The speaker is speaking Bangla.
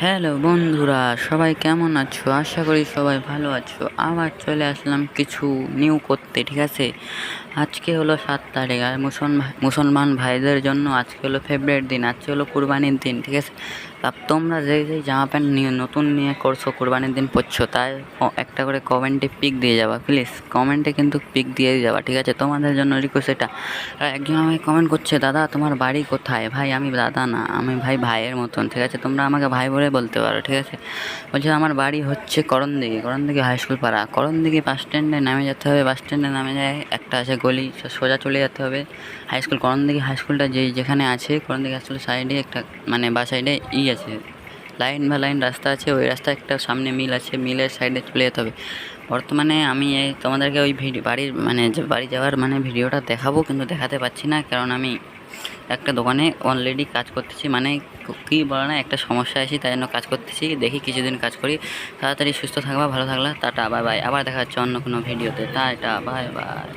হ্যালো বন্ধুরা, সবাই কেমন আছো? আশা করি সবাই ভালো আছো। আবার চলে আসলাম কিছু নিউ করতে, ঠিক আছে। আজকে হলো 7 তারিখ, আর মুসলমান ভাইদের জন্য আজকে হলো ফেভারিট দিন, আজকে হলো কুরবানির দিন, ঠিক আছে। তা তোমরা যেই জামা প্যান্ট নিয়ে নতুন নিয়ে করছো কুরবানির দিন পরছো, তাই একটা করে কমেন্টে পিক দিয়ে যাবা প্লিজ। কমেন্টে কিন্তু পিক দিয়ে যাবা, ঠিক আছে। তোমাদের জন্য রিকোয়েস্ট এটা। একজন আমাকে কমেন্ট করছে, দাদা তোমার বাড়ি কোথায়? ভাই আমি দাদা না, আমি ভাইয়ের মতন, ঠিক আছে। তোমরা আমাকে ভাই বলে বলতে পারো, ঠিক আছে। বলছে আমার বাড়ি হচ্ছে করণদিঘি হাই স্কুল পাড়া। করণদিঘি বাস স্ট্যান্ডে নামে যেতে হবে, বাস স্ট্যান্ডে নামে যায় একটা আছে গলি, সোজা চলে যেতে হবে হাই স্কুল। করণদিঘি হাই স্কুলটা যেখানে আছে, করণদিঘি হাই স্কুলের সাইডে একটা মানে বা সাইডে আছে লাইন রাস্তা আছে, ওই রাস্তায় একটা সামনে মিল আছে, মিলের সাইডে চলে যেতে হবে। বর্তমানে আমি এই তোমাদেরকে ওই বাড়ির বাড়ি যাওয়ার ভিডিওটা দেখাবো, কিন্তু দেখাতে পারছি না, কারণ আমি একটা দোকানে অলরেডি কাজ করতেছি, কী বলে না, একটা সমস্যা আছে, তাই জন্য কাজ করতেছি। দেখি কিছুদিন কাজ করি, তাড়াতাড়ি সুস্থ থাকবা, ভালো থাকলা, টাটা বাই বাই। আবার দেখা যাচ্ছে অন্য কোনো ভিডিওতে, টাটা বাই বাই।